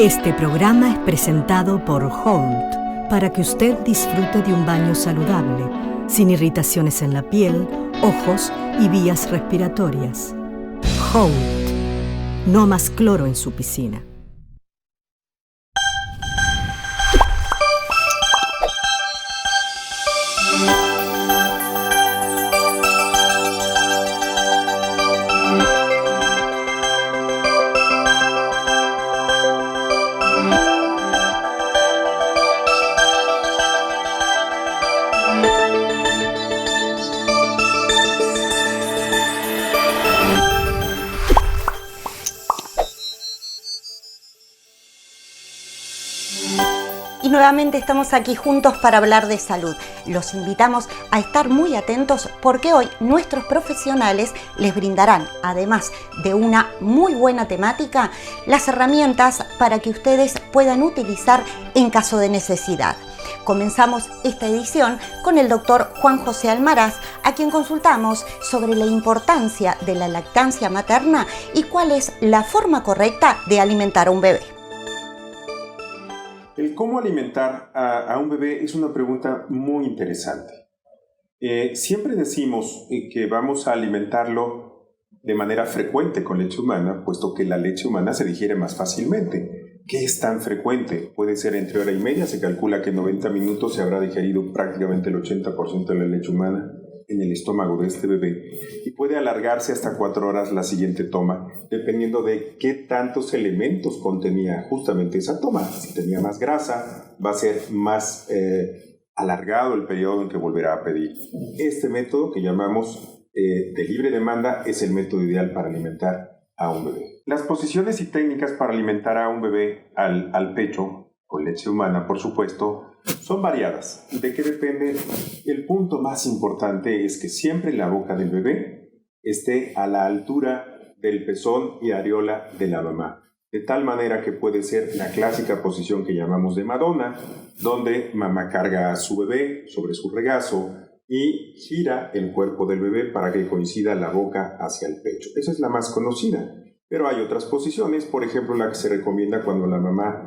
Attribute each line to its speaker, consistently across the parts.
Speaker 1: Este programa es presentado por Holt, para que usted disfrute de un baño saludable, sin irritaciones en la piel, ojos y vías respiratorias. Holt, no más cloro en su piscina.
Speaker 2: Nuevamente estamos aquí juntos para hablar de salud. Los invitamos a estar muy atentos porque hoy nuestros profesionales les brindarán, además de una muy buena temática, las herramientas para que ustedes puedan utilizar en caso de necesidad. Comenzamos esta edición con el doctor Juan José Almaraz, a quien consultamos sobre la importancia de la lactancia materna y cuál es la forma correcta de alimentar a un bebé.
Speaker 3: El cómo alimentar a un bebé es una pregunta muy interesante. Siempre decimos que vamos a alimentarlo de manera frecuente con leche humana, puesto que la leche humana se digiere más fácilmente. ¿Qué es tan frecuente? Puede ser entre hora y media, se calcula que en 90 minutos se habrá digerido prácticamente el 80% de la leche humana en el estómago de este bebé, y puede alargarse hasta 4 horas la siguiente toma, dependiendo de qué tantos elementos contenía justamente esa toma. Si tenía más grasa, va a ser más alargado el periodo en que volverá a pedir. Este método, que llamamos de libre demanda, es el método ideal para alimentar a un bebé. Las posiciones y técnicas para alimentar a un bebé al pecho, con leche humana, por supuesto, son variadas. ¿De qué depende? El punto más importante es que siempre la boca del bebé esté a la altura del pezón y areola de la mamá, de tal manera que puede ser la clásica posición que llamamos de Madonna, donde mamá carga a su bebé sobre su regazo y gira el cuerpo del bebé para que coincida la boca hacia el pecho. Esa es la más conocida, pero hay otras posiciones, por ejemplo la que se recomienda cuando la mamá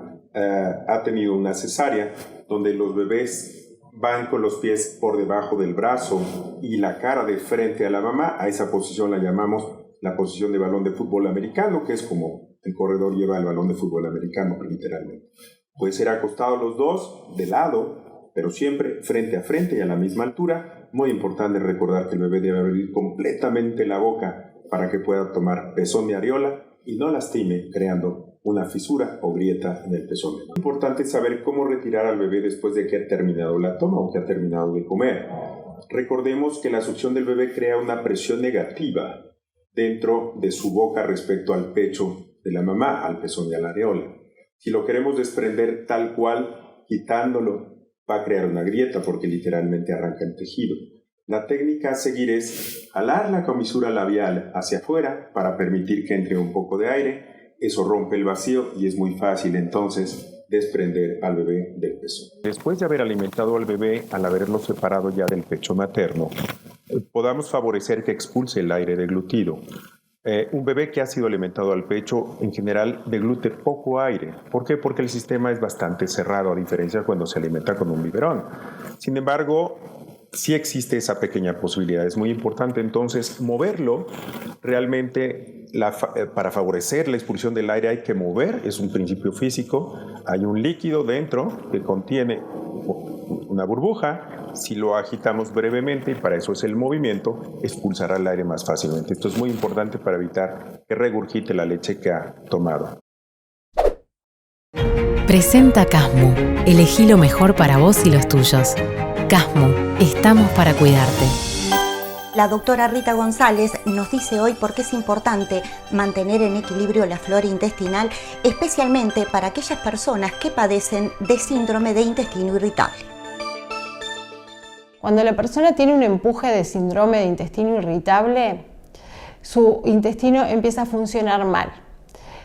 Speaker 3: ha tenido una cesárea, donde los bebés van con los pies por debajo del brazo y la cara de frente a la mamá. A esa posición la llamamos la posición de balón de fútbol americano, que es como el corredor lleva el balón de fútbol americano, literalmente. Puede ser acostados los dos, de lado, pero siempre frente a frente y a la misma altura. Muy importante recordar que el bebé debe abrir completamente la boca para que pueda tomar pezón y areola y no lastime, creando una fisura o grieta en el pezón. Es importante saber cómo retirar al bebé después de que ha terminado la toma o que ha terminado de comer. Recordemos que la succión del bebé crea una presión negativa dentro de su boca respecto al pecho de la mamá, al pezón y a la areola. Si lo queremos desprender tal cual, quitándolo, va a crear una grieta porque literalmente arranca el tejido. La técnica a seguir es jalar la comisura labial hacia afuera para permitir que entre un poco de aire. Eso rompe el vacío y es muy fácil entonces desprender al bebé del pezón. Después de haber alimentado al bebé, al haberlo separado ya del pecho materno, podamos favorecer que expulse el aire deglutido. Un bebé que ha sido alimentado al pecho en general deglute poco aire. ¿Por qué? Porque el sistema es bastante cerrado, a diferencia de cuando se alimenta con un biberón. Sin embargo, sí existe esa pequeña posibilidad. Es muy importante entonces moverlo. Realmente para favorecer la expulsión del aire hay que mover, es un principio físico. Hay un líquido dentro que contiene una burbuja. Si lo agitamos brevemente, y para eso es el movimiento, expulsará el aire más fácilmente. Esto es muy importante para evitar que regurgite la leche que ha tomado.
Speaker 4: Presenta Casmu. Elegí lo mejor para vos y los tuyos. Casmu, estamos para cuidarte.
Speaker 2: La doctora Rita González nos dice hoy por qué es importante mantener en equilibrio la flora intestinal, especialmente para aquellas personas que padecen de síndrome de intestino irritable.
Speaker 5: Cuando la persona tiene un empuje de síndrome de intestino irritable, su intestino empieza a funcionar mal.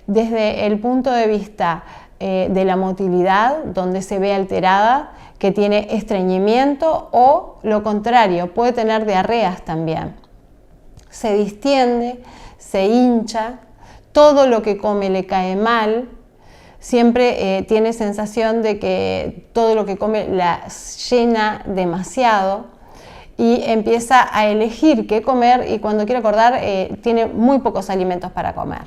Speaker 5: Desde el punto de vista de la motilidad, donde se ve alterada, que tiene estreñimiento o lo contrario, puede tener diarreas también. Se distiende, se hincha, todo lo que come le cae mal, siempre tiene sensación de que todo lo que come la llena demasiado y empieza a elegir qué comer, y cuando quiere acordar tiene muy pocos alimentos para comer.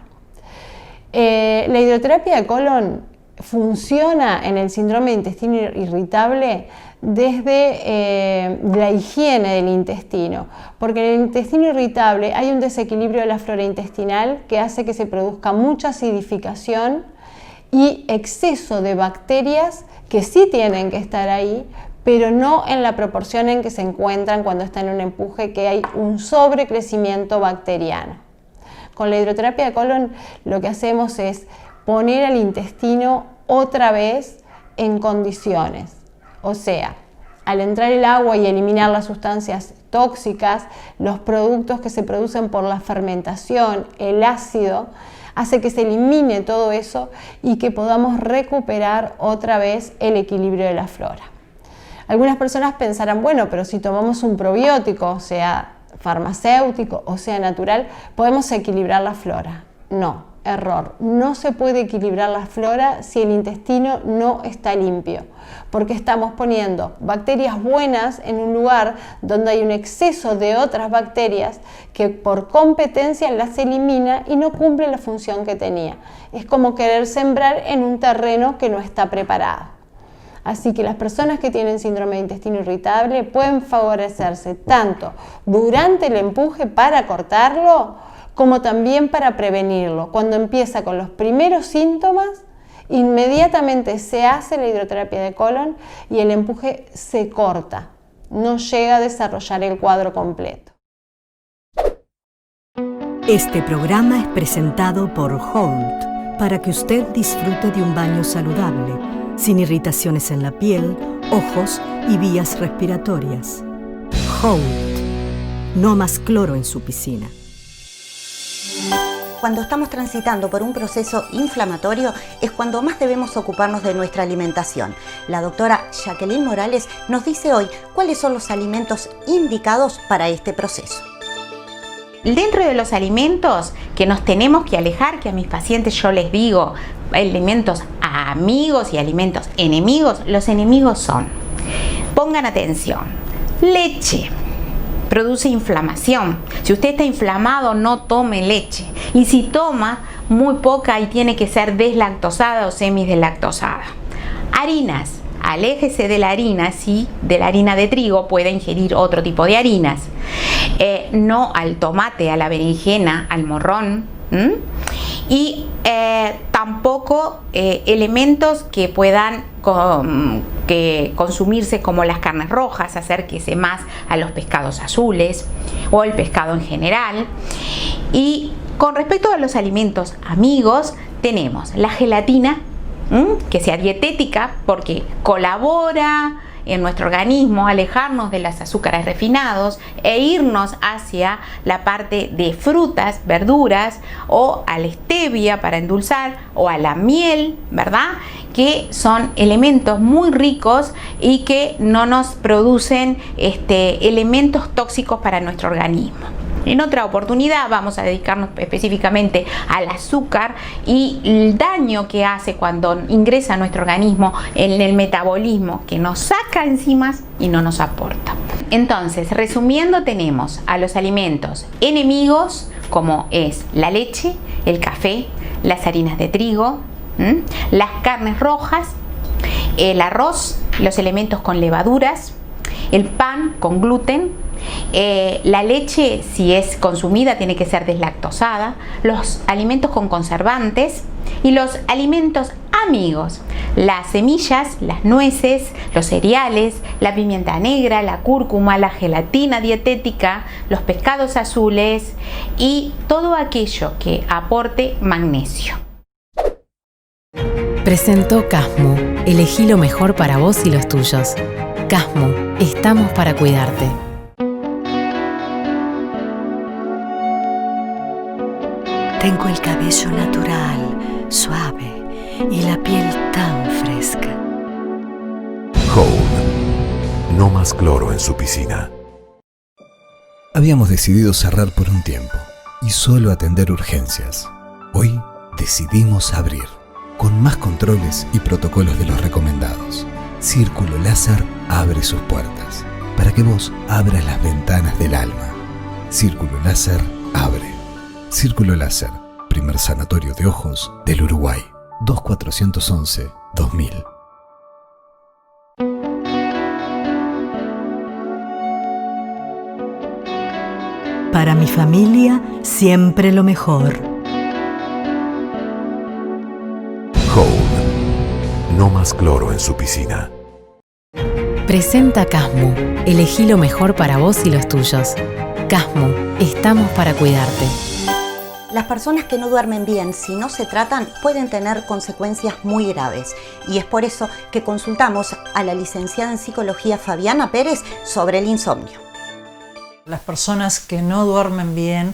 Speaker 5: La hidroterapia de colon funciona en el síndrome de intestino irritable desde la higiene del intestino, porque en el intestino irritable hay un desequilibrio de la flora intestinal que hace que se produzca mucha acidificación y exceso de bacterias que sí tienen que estar ahí, pero no en la proporción en que se encuentran cuando están en un empuje, que hay un sobrecrecimiento bacteriano. Con la hidroterapia de colon lo que hacemos es poner al intestino otra vez en condiciones. O sea, al entrar el agua y eliminar las sustancias tóxicas, los productos que se producen por la fermentación, el ácido, hace que se elimine todo eso y que podamos recuperar otra vez el equilibrio de la flora. Algunas personas pensarán, bueno, pero si tomamos un probiótico, sea farmacéutico o sea natural, ¿podemos equilibrar la flora? No, error. No se puede equilibrar la flora si el intestino no está limpio, porque estamos poniendo bacterias buenas en un lugar donde hay un exceso de otras bacterias que por competencia las elimina y no cumple la función que tenía. Es como querer sembrar en un terreno que no está preparado. Así que las personas que tienen síndrome de intestino irritable pueden favorecerse tanto durante el empuje para cortarlo, como también para prevenirlo. Cuando empieza con los primeros síntomas, inmediatamente se hace la hidroterapia de colon y el empuje se corta. No llega a desarrollar el cuadro completo.
Speaker 1: Este programa es presentado por Holt para que usted disfrute de un baño saludable, sin irritaciones en la piel, ojos y vías respiratorias. Holt. No más cloro en su piscina.
Speaker 2: Cuando estamos transitando por un proceso inflamatorio es cuando más debemos ocuparnos de nuestra alimentación. La doctora Jacqueline Morales nos dice hoy cuáles son los alimentos indicados para este proceso.
Speaker 6: Dentro de los alimentos que nos tenemos que alejar, que a mis pacientes yo les digo, alimentos amigos y alimentos enemigos, los enemigos son, pongan atención, leche. Produce inflamación. Si usted está inflamado, no tome leche. Y si toma, muy poca y tiene que ser deslactosada o semideslactosada. Harinas. Aléjese de la harina, sí, de la harina de trigo, puede ingerir otro tipo de harinas. No al tomate, a la berenjena, al morrón. Y tampoco elementos que puedan consumirse como las carnes rojas, acérquese más a los pescados azules o el pescado en general. Y con respecto a los alimentos amigos, tenemos la gelatina, que sea dietética porque colabora en nuestro organismo a alejarnos de los azúcares refinados e irnos hacia la parte de frutas, verduras o a la stevia para endulzar o a la miel, ¿verdad? Que son elementos muy ricos y que no nos producen elementos tóxicos para nuestro organismo. En otra oportunidad vamos a dedicarnos específicamente al azúcar y el daño que hace cuando ingresa a nuestro organismo en el metabolismo, que nos saca enzimas y no nos aporta. Entonces, resumiendo, tenemos a los alimentos enemigos, como es la leche, el café, las harinas de trigo, las carnes rojas, el arroz, los elementos con levaduras, el pan con gluten, la leche, si es consumida, tiene que ser deslactosada, los alimentos con conservantes y los alimentos amigos, las semillas, las nueces, los cereales, la pimienta negra, la cúrcuma, la gelatina dietética, los pescados azules y todo aquello que aporte magnesio.
Speaker 4: Presentó Casmo. Elegí lo mejor para vos y los tuyos. Casmo, estamos para cuidarte.
Speaker 1: Tengo el cabello natural, suave y la piel tan fresca.
Speaker 7: Hold. No más cloro en su piscina.
Speaker 8: Habíamos decidido cerrar por un tiempo y solo atender urgencias. Hoy decidimos abrir. con más controles y protocolos de los recomendados. Círculo Láser abre sus puertas para que vos abras las ventanas del alma. Círculo Láser abre. Círculo Láser, primer sanatorio de ojos del Uruguay. 2411-2000.
Speaker 1: Para mi familia, siempre lo mejor.
Speaker 7: Hold. No más cloro en su piscina.
Speaker 4: Presenta Casmu. Elegí lo mejor para vos y los tuyos. Casmu. Estamos para cuidarte.
Speaker 2: Las personas que no duermen bien, si no se tratan, pueden tener consecuencias muy graves. Y es por eso que consultamos a la licenciada en psicología Fabiana Pérez sobre el insomnio.
Speaker 9: Las personas que no duermen bien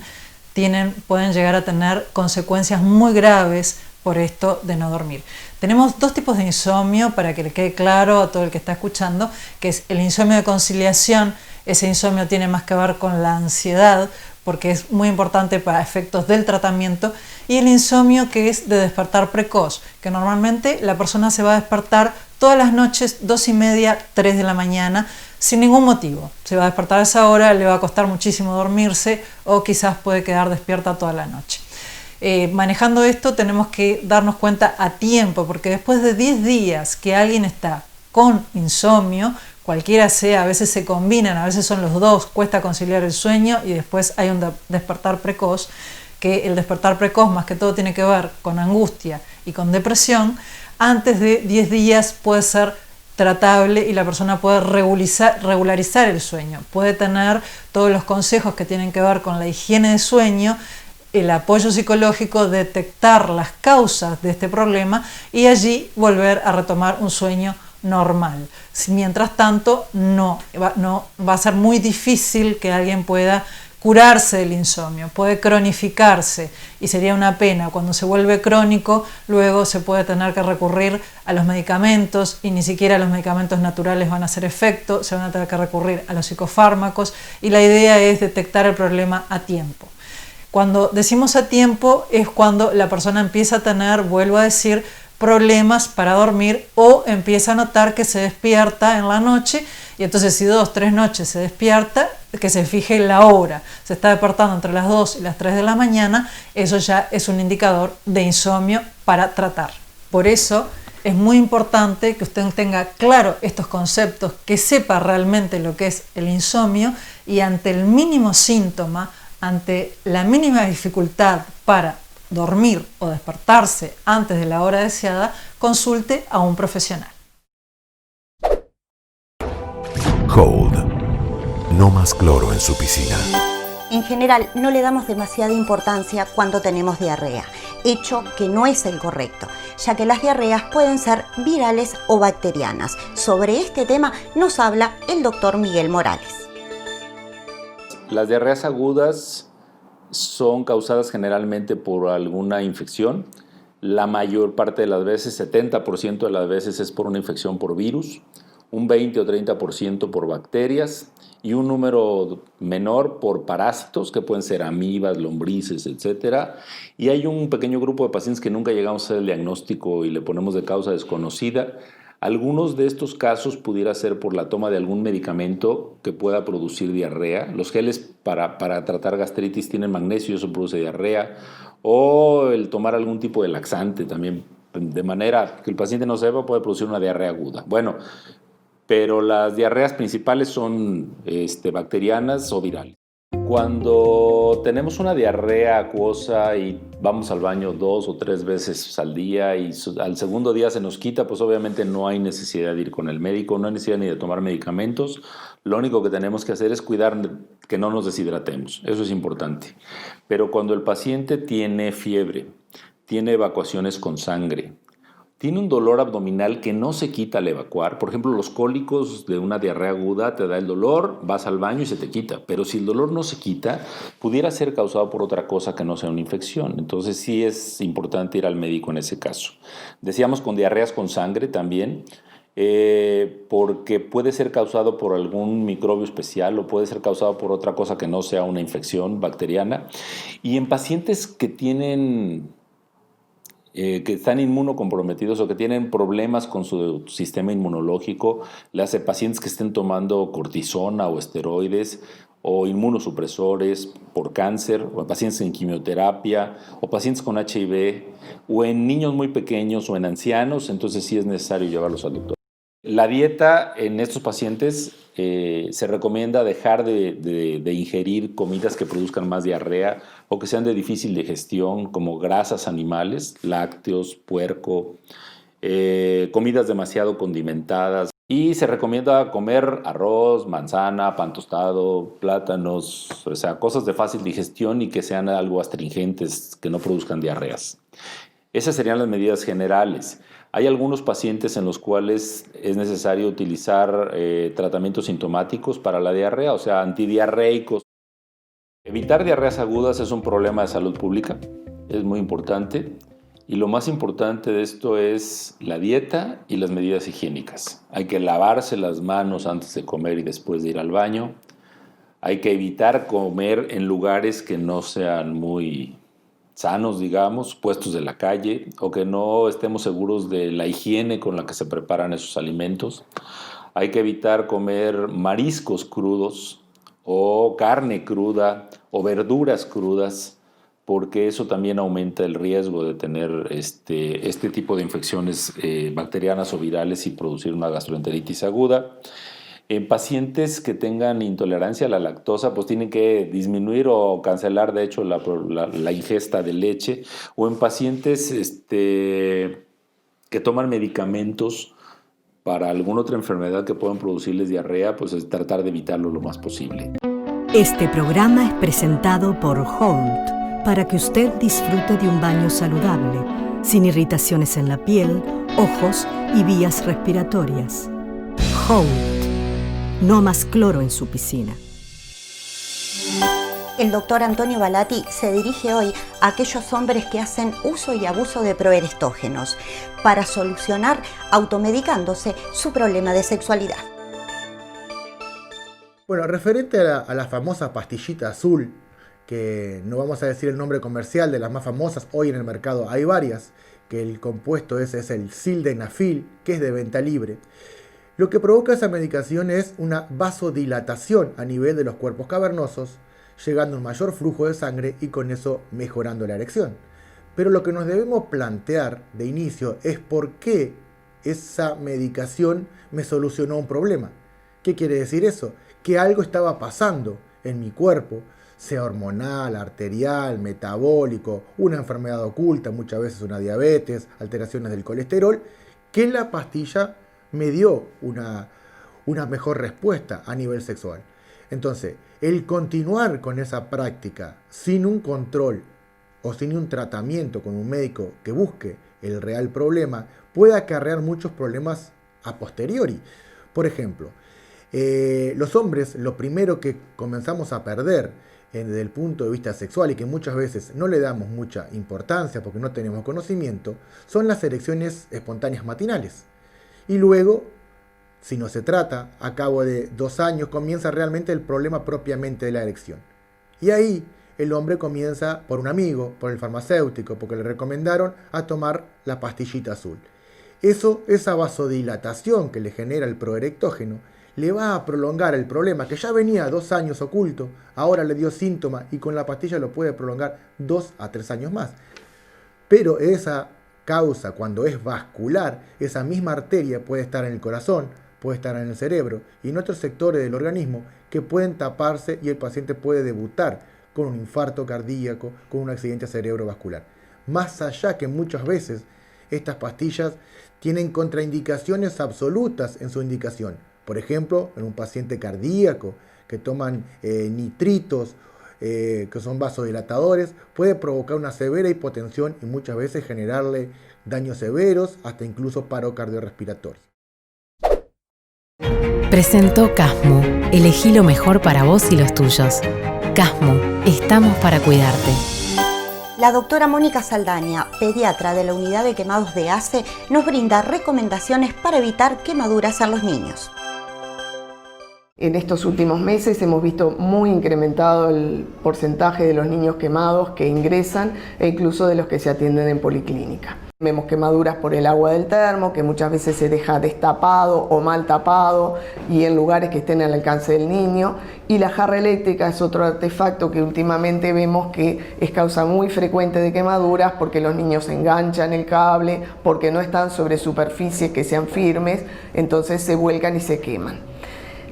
Speaker 9: pueden llegar a tener consecuencias muy graves por esto de no dormir. Tenemos dos tipos de insomnio, para que le quede claro a todo el que está escuchando, que es el insomnio de conciliación. Ese insomnio tiene más que ver con la ansiedad, porque es muy importante para efectos del tratamiento, y el insomnio que es de despertar precoz, que normalmente la persona se va a despertar todas las noches 2:30, 3 de la mañana, sin ningún motivo. Se va a despertar a esa hora, le va a costar muchísimo dormirse o quizás puede quedar despierta toda la noche. Manejando esto tenemos que darnos cuenta a tiempo, porque después de 10 días que alguien está con insomnio, cualquiera sea, a veces se combinan, a veces son los dos, cuesta conciliar el sueño y después hay un despertar precoz, que el despertar precoz más que todo tiene que ver con angustia y con depresión. Antes de 10 días puede ser tratable y la persona puede regularizar el sueño, puede tener todos los consejos que tienen que ver con la higiene de sueño, el apoyo psicológico, detectar las causas de este problema y allí volver a retomar un sueño normal. Mientras tanto, no va a ser muy difícil que alguien pueda curarse del insomnio, puede cronificarse y sería una pena. Cuando se vuelve crónico, luego se puede tener que recurrir a los medicamentos y ni siquiera los medicamentos naturales van a hacer efecto, se van a tener que recurrir a los psicofármacos y la idea es detectar el problema a tiempo. Cuando decimos a tiempo es cuando la persona empieza a tener, vuelvo a decir, problemas para dormir o empieza a notar que se despierta en la noche y entonces si 2 o 3 noches se despierta, que se fije la hora, se está despertando entre las 2 y las 3 de la mañana, eso ya es un indicador de insomnio para tratar. Por eso es muy importante que usted tenga claro estos conceptos, que sepa realmente lo que es el insomnio y ante el mínimo síntoma, ante la mínima dificultad para dormir o despertarse antes de la hora deseada, consulte a un profesional.
Speaker 7: Hold. No más cloro en su piscina.
Speaker 2: En general, no le damos demasiada importancia cuando tenemos diarrea, hecho que no es el correcto, ya que las diarreas pueden ser virales o bacterianas. Sobre este tema nos habla el doctor Miguel Morales.
Speaker 10: Las diarreas agudas son causadas generalmente por alguna infección. La mayor parte de las veces, 70% de las veces, es por una infección por virus, un 20 o 30% por bacterias y un número menor por parásitos, que pueden ser amibas, lombrices, etc. Y hay un pequeño grupo de pacientes que nunca llegamos a hacer el diagnóstico y le ponemos de causa desconocida. Algunos de estos casos pudiera ser por la toma de algún medicamento que pueda producir diarrea. Los geles para tratar gastritis tienen magnesio y eso produce diarrea. O el tomar algún tipo de laxante también, de manera que el paciente no sepa, puede producir una diarrea aguda. Bueno, pero las diarreas principales son bacterianas o virales. Cuando tenemos una diarrea acuosa y vamos al baño 2 o 3 veces al día y al segundo día se nos quita, pues obviamente no hay necesidad de ir con el médico, no hay necesidad ni de tomar medicamentos. Lo único que tenemos que hacer es cuidar que no nos deshidratemos, eso es importante. Pero cuando el paciente tiene fiebre, tiene evacuaciones con sangre, tiene un dolor abdominal que no se quita al evacuar. Por ejemplo, los cólicos de una diarrea aguda, te da el dolor, vas al baño y se te quita. Pero si el dolor no se quita, pudiera ser causado por otra cosa que no sea una infección. Entonces sí es importante ir al médico en ese caso. Decíamos con diarreas con sangre también, porque puede ser causado por algún microbio especial o puede ser causado por otra cosa que no sea una infección bacteriana. Y en pacientes que tienen que están inmunocomprometidos o que tienen problemas con su sistema inmunológico, le hace pacientes que estén tomando cortisona o esteroides o inmunosupresores por cáncer, o en pacientes en quimioterapia, o pacientes con HIV, o en niños muy pequeños o en ancianos, entonces sí es necesario llevarlos al doctor. La dieta en estos pacientes se recomienda dejar de ingerir comidas que produzcan más diarrea o que sean de difícil digestión, como grasas animales, lácteos, puerco, comidas demasiado condimentadas. Y se recomienda comer arroz, manzana, pan tostado, plátanos, o sea, cosas de fácil digestión y que sean algo astringentes, que no produzcan diarreas. Esas serían las medidas generales. Hay algunos pacientes en los cuales es necesario utilizar tratamientos sintomáticos para la diarrea, o sea, antidiarreicos. Evitar diarreas agudas es un problema de salud pública, es muy importante. Y lo más importante de esto es la dieta y las medidas higiénicas. Hay que lavarse las manos antes de comer y después de ir al baño. Hay que evitar comer en lugares que no sean muy sanos, digamos, puestos de la calle, o que no estemos seguros de la higiene con la que se preparan esos alimentos. Hay que evitar comer mariscos crudos o carne cruda o verduras crudas, porque eso también aumenta el riesgo de tener este tipo de infecciones bacterianas o virales y producir una gastroenteritis aguda. En pacientes que tengan intolerancia a la lactosa, pues tienen que disminuir o cancelar, de hecho, la ingesta de leche. O en pacientes que toman medicamentos para alguna otra enfermedad que puedan producirles diarrea, pues es tratar de evitarlo lo más posible.
Speaker 1: Este programa es presentado por Holt, para que usted disfrute de un baño saludable, sin irritaciones en la piel, ojos y vías respiratorias. Holt. No más cloro en su piscina.
Speaker 2: El doctor Antonio Balatti se dirige hoy a aquellos hombres que hacen uso y abuso de proerestógenos para solucionar, automedicándose, su problema de sexualidad.
Speaker 11: Bueno, referente a la famosa pastillita azul, que no vamos a decir el nombre comercial de las más famosas, hoy en el mercado hay varias, que el compuesto es el sildenafil, que es de venta libre. Lo que provoca esa medicación es una vasodilatación a nivel de los cuerpos cavernosos, llegando a un mayor flujo de sangre y con eso mejorando la erección. Pero lo que nos debemos plantear de inicio es por qué esa medicación me solucionó un problema. ¿Qué quiere decir eso? Que algo estaba pasando en mi cuerpo, sea hormonal, arterial, metabólico, una enfermedad oculta, muchas veces una diabetes, alteraciones del colesterol, que la pastilla me dio una mejor respuesta a nivel sexual. Entonces, el continuar con esa práctica sin un control o sin un tratamiento con un médico que busque el real problema puede acarrear muchos problemas a posteriori. Por ejemplo, los hombres, lo primero que comenzamos a perder desde el punto de vista sexual y que muchas veces no le damos mucha importancia porque no tenemos conocimiento, son las erecciones espontáneas matinales. Y luego, si no se trata, a cabo de 2 años comienza realmente el problema propiamente de la erección. Y ahí el hombre comienza por un amigo, por el farmacéutico, porque le recomendaron a tomar la pastillita azul. Esa vasodilatación que le genera el proerectógeno le va a prolongar el problema que ya venía 2 años oculto, ahora le dio síntoma y con la pastilla lo puede prolongar 2 a 3 años más. Pero esa causa, cuando es vascular, esa misma arteria puede estar en el corazón, puede estar en el cerebro y en otros sectores del organismo que pueden taparse y el paciente puede debutar con un infarto cardíaco, con un accidente cerebrovascular. Más allá que muchas veces estas pastillas tienen contraindicaciones absolutas en su indicación. Por ejemplo, en un paciente cardíaco que toman nitritos, que son vasodilatadores, puede provocar una severa hipotensión y muchas veces generarle daños severos, hasta incluso paro cardiorrespiratorio.
Speaker 4: Presentó Casmu. Elegí lo mejor para vos y los tuyos. Casmu, estamos para cuidarte.
Speaker 2: La doctora Mónica Saldaña, pediatra de la Unidad de Quemados de ACE, nos brinda recomendaciones para evitar quemaduras en los niños.
Speaker 12: En estos últimos meses hemos visto muy incrementado el porcentaje de los niños quemados que ingresan e incluso de los que se atienden en policlínica. Vemos quemaduras por el agua del termo, que muchas veces se deja destapado o mal tapado y en lugares que estén al alcance del niño. Y la jarra eléctrica es otro artefacto que últimamente vemos que es causa muy frecuente de quemaduras porque los niños enganchan el cable, porque no están sobre superficies que sean firmes, entonces se vuelcan y se queman.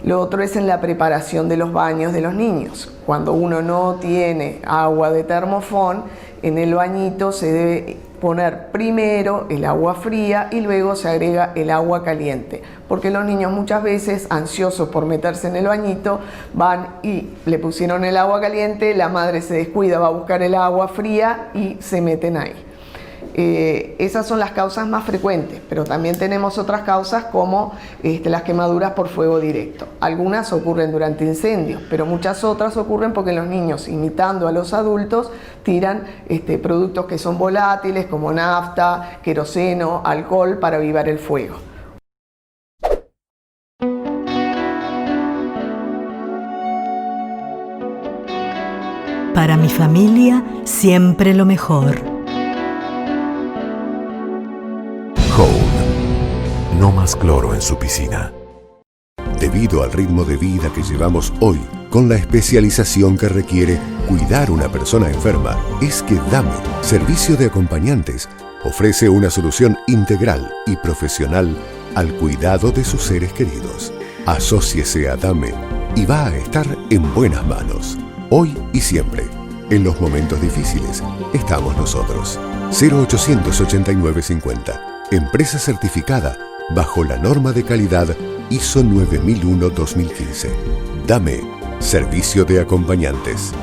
Speaker 12: Lo otro es en la preparación de los baños de los niños. Cuando uno no tiene agua de termofón, en el bañito se debe poner primero el agua fría y luego se agrega el agua caliente, porque los niños muchas veces, ansiosos por meterse en el bañito, van y le pusieron el agua caliente, la madre se descuida, va a buscar el agua fría y se meten ahí. Esas son las causas más frecuentes, pero también tenemos otras causas como las quemaduras por fuego directo. Algunas ocurren durante incendios, pero muchas otras ocurren porque los niños, imitando a los adultos, tiran productos que son volátiles como nafta, queroseno, alcohol para avivar el fuego.
Speaker 1: Para mi familia, siempre lo mejor.
Speaker 7: Hold. No más cloro en su piscina. Debido al ritmo de vida que llevamos hoy, con la especialización que requiere cuidar una persona enferma, es que DAME, Servicio de Acompañantes, ofrece una solución integral y profesional al cuidado de sus seres queridos. Asóciese a DAME y va a estar en buenas manos, hoy y siempre. En los momentos difíciles, estamos nosotros. 0800-8950. Empresa certificada bajo la norma de calidad ISO 9001-2015. DAME, Servicio de Acompañantes.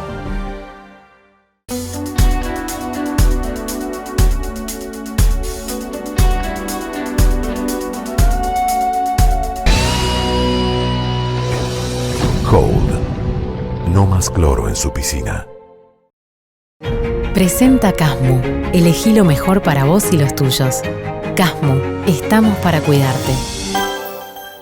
Speaker 7: Hold. No más cloro en su piscina.
Speaker 4: Presenta Casmu. Elegí lo mejor para vos y los tuyos. Casmu, estamos para cuidarte.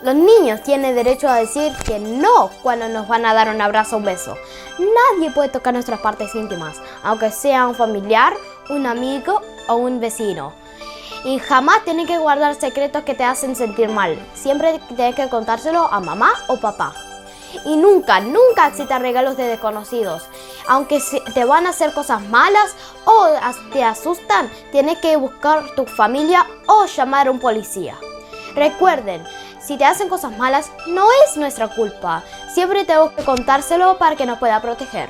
Speaker 13: Los niños tienen derecho a decir que no cuando nos van a dar un abrazo o un beso. Nadie puede tocar nuestras partes íntimas, aunque sea un familiar, un amigo o un vecino. Y jamás tienen que guardar secretos que te hacen sentir mal. Siempre tienes que contárselo a mamá o papá. Y nunca aceptar regalos de desconocidos. Aunque te van a hacer cosas malas o te asustan, tienes que buscar tu familia o llamar a un policía. Recuerden, si te hacen cosas malas, no es nuestra culpa. Siempre tenemos que contárselo para que nos pueda proteger.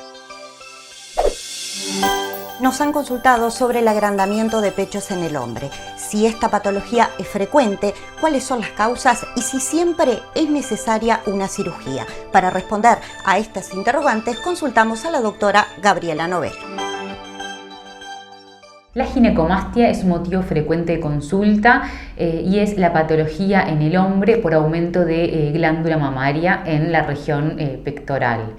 Speaker 2: Nos han consultado sobre el agrandamiento de pechos en el hombre, si esta patología es frecuente, cuáles son las causas y si siempre es necesaria una cirugía. Para responder a estas interrogantes consultamos a la doctora Gabriela Novel.
Speaker 14: La ginecomastia es un motivo frecuente de consulta y es la patología en el hombre por aumento de glándula mamaria en la región pectoral.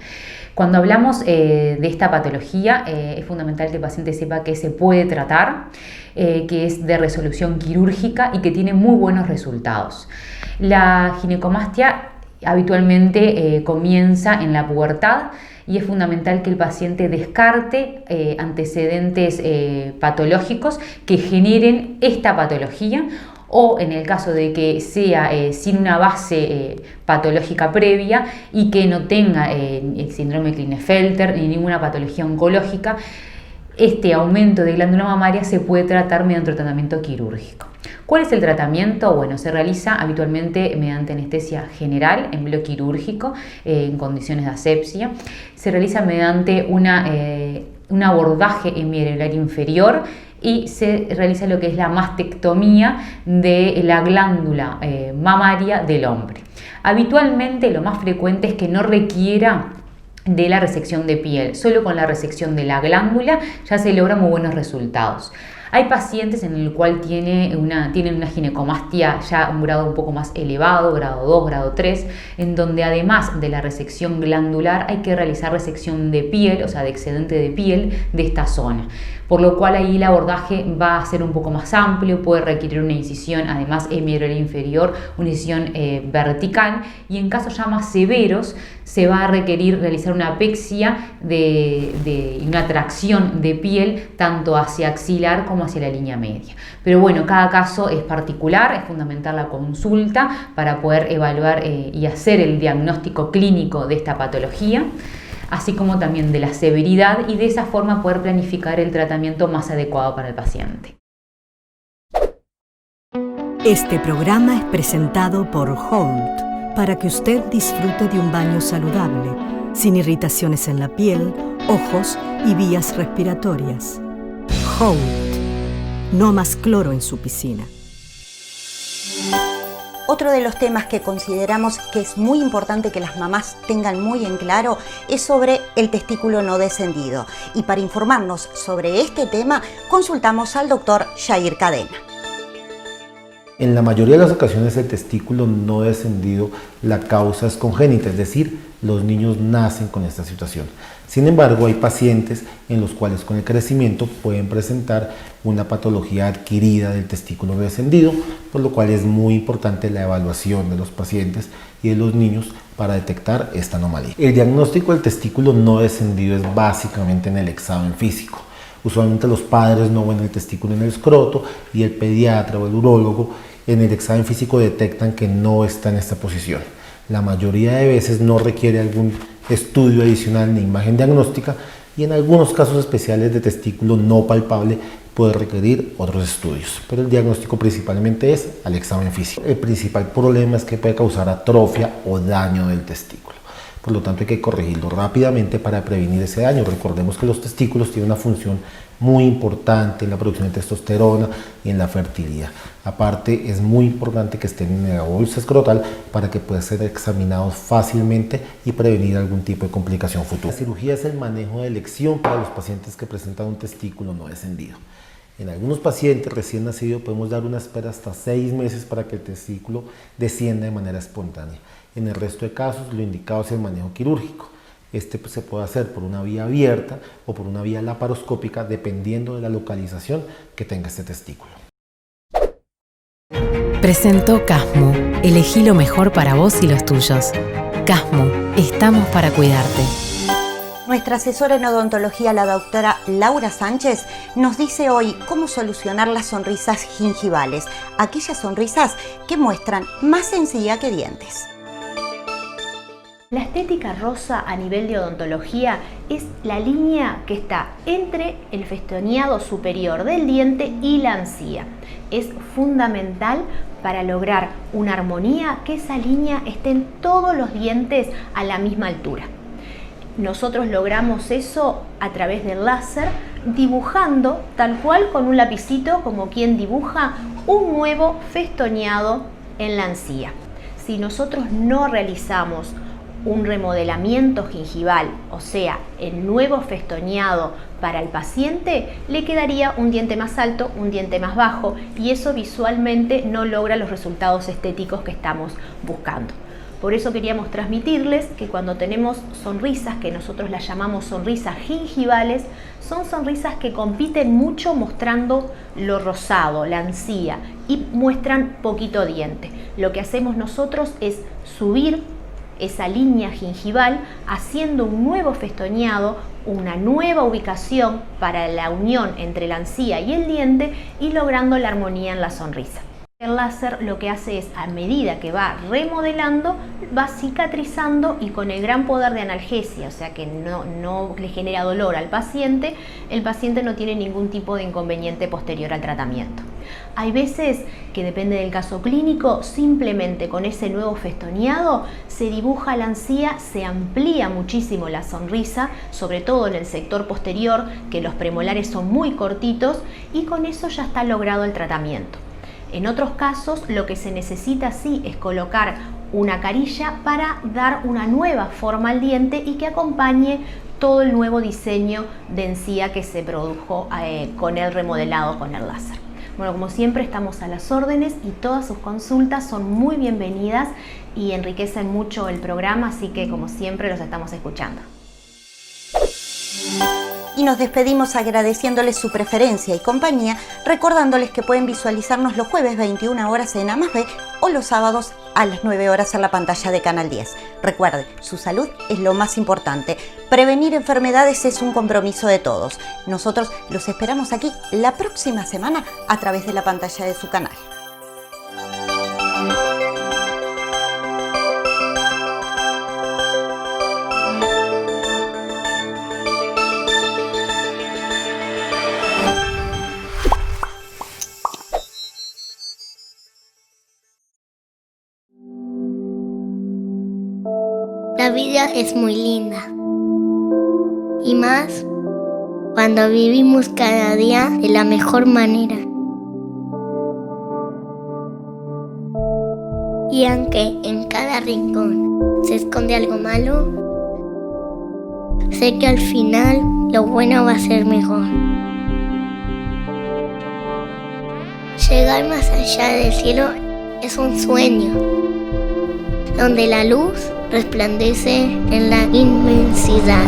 Speaker 14: Cuando hablamos de esta patología, es fundamental que el paciente sepa que se puede tratar, que es de resolución quirúrgica y que tiene muy buenos resultados. La ginecomastia habitualmente comienza en la pubertad y es fundamental que el paciente descarte antecedentes patológicos que generen esta patología, o en el caso de que sea sin una base patológica previa y que no tenga el síndrome Klinefelter ni ninguna patología oncológica, este aumento de glándula mamaria se puede tratar mediante un tratamiento quirúrgico. ¿Cuál es el tratamiento? Bueno, se realiza habitualmente mediante anestesia general, empleo quirúrgico, en condiciones de asepsia. Se realiza mediante un abordaje hemiareolar inferior y se realiza lo que es la mastectomía de la glándula mamaria del hombre. Habitualmente lo más frecuente es que no requiera de la resección de piel, solo con la resección de la glándula ya se logran muy buenos resultados. Hay pacientes en el cual tienen una ginecomastia ya un grado un poco más elevado, grado 2, grado 3, en donde además de la resección glandular hay que realizar resección de piel, o sea, de excedente de piel de esta zona. Por lo cual ahí el abordaje va a ser un poco más amplio, puede requerir una incisión, además hemiorel inferior, una incisión vertical, y en casos ya más severos se va a requerir realizar una apexia y una tracción de piel tanto hacia axilar como hacia la línea media. Pero bueno, cada caso es particular, es fundamental la consulta para poder evaluar y hacer el diagnóstico clínico de esta patología, así como también de la severidad, y de esa forma poder planificar el tratamiento más adecuado para el paciente.
Speaker 1: Este programa es presentado por Holt para que usted disfrute de un baño saludable, sin irritaciones en la piel, ojos y vías respiratorias. Holt. No más cloro en su piscina.
Speaker 2: Otro de los temas que consideramos que es muy importante que las mamás tengan muy en claro es sobre el testículo no descendido. Y para informarnos sobre este tema, consultamos al doctor Jair Cadena.
Speaker 15: En la mayoría de las ocasiones el testículo no descendido, la causa es congénita, es decir, los niños nacen con esta situación. Sin embargo, hay pacientes en los cuales con el crecimiento pueden presentar una patología adquirida del testículo descendido, por lo cual es muy importante la evaluación de los pacientes y de los niños para detectar esta anomalía. El diagnóstico del testículo no descendido es básicamente en el examen físico. Usualmente los padres no ven el testículo en el escroto y el pediatra o el urólogo en el examen físico detectan que no está en esta posición. La mayoría de veces no requiere algún estudio adicional ni imagen diagnóstica, y en algunos casos especiales de testículo no palpable puede requerir otros estudios, pero el diagnóstico principalmente es al examen físico. El principal problema es que puede causar atrofia o daño del testículo. Por lo tanto, hay que corregirlo rápidamente para prevenir ese daño. Recordemos que los testículos tienen una función muy importante en la producción de testosterona y en la fertilidad. Aparte, es muy importante que estén en la bolsa escrotal para que puedan ser examinados fácilmente y prevenir algún tipo de complicación futura. La cirugía es el manejo de elección para los pacientes que presentan un testículo no descendido. En algunos pacientes recién nacidos podemos dar una espera hasta 6 meses para que el testículo descienda de manera espontánea. En el resto de casos, lo indicado es el manejo quirúrgico. Este se puede hacer por una vía abierta o por una vía laparoscópica, dependiendo de la localización que tenga este testículo.
Speaker 4: Presentó Casmu. Elegí lo mejor para vos y los tuyos. Casmu. Estamos para cuidarte.
Speaker 2: Nuestra asesora en odontología, la doctora Laura Sánchez, nos dice hoy cómo solucionar las sonrisas gingivales, aquellas sonrisas que muestran más encía que dientes.
Speaker 16: La estética rosa a nivel de odontología es la línea que está entre el festoneado superior del diente y la encía. Es fundamental para lograr una armonía, que esa línea esté en todos los dientes a la misma altura. Nosotros logramos eso a través del láser, dibujando tal cual con un lapicito, como quien dibuja un nuevo festoneado en la encía. Si nosotros no realizamos un remodelamiento gingival, o sea, el nuevo festoneado para el paciente, le quedaría un diente más alto, un diente más bajo, y eso visualmente no logra los resultados estéticos que estamos buscando. Por eso queríamos transmitirles que cuando tenemos sonrisas, que nosotros las llamamos sonrisas gingivales, son sonrisas que compiten mucho mostrando lo rosado, la encía, y muestran poquito diente. Lo que hacemos nosotros es subir esa línea gingival haciendo un nuevo festoneado, una nueva ubicación para la unión entre la encía y el diente, y logrando la armonía en la sonrisa. El láser lo que hace es, a medida que va remodelando, va cicatrizando, y con el gran poder de analgesia, o sea que no le genera dolor al paciente, el paciente no tiene ningún tipo de inconveniente posterior al tratamiento. Hay veces que, depende del caso clínico, simplemente con ese nuevo festoneado se dibuja la encía, se amplía muchísimo la sonrisa, sobre todo en el sector posterior, que los premolares son muy cortitos, y con eso ya está logrado el tratamiento. En otros casos, lo que se necesita sí es colocar una carilla para dar una nueva forma al diente y que acompañe todo el nuevo diseño de encía que se produjo con el remodelado con el láser. Bueno, como siempre estamos a las órdenes y todas sus consultas son muy bienvenidas y enriquecen mucho el programa, así que como siempre los estamos escuchando.
Speaker 2: Y nos despedimos agradeciéndoles su preferencia y compañía, recordándoles que pueden visualizarnos los jueves 21 horas en A+B o los sábados a las 9 horas en la pantalla de Canal 10. Recuerden, su salud es lo más importante. Prevenir enfermedades es un compromiso de todos. Nosotros los esperamos aquí la próxima semana a través de la pantalla de su canal.
Speaker 17: La vida es muy linda, y más cuando vivimos cada día de la mejor manera. Y aunque en cada rincón se esconde algo malo, sé que al final lo bueno va a ser mejor. Llegar más allá del cielo es un sueño, donde la luz resplandece en la inmensidad.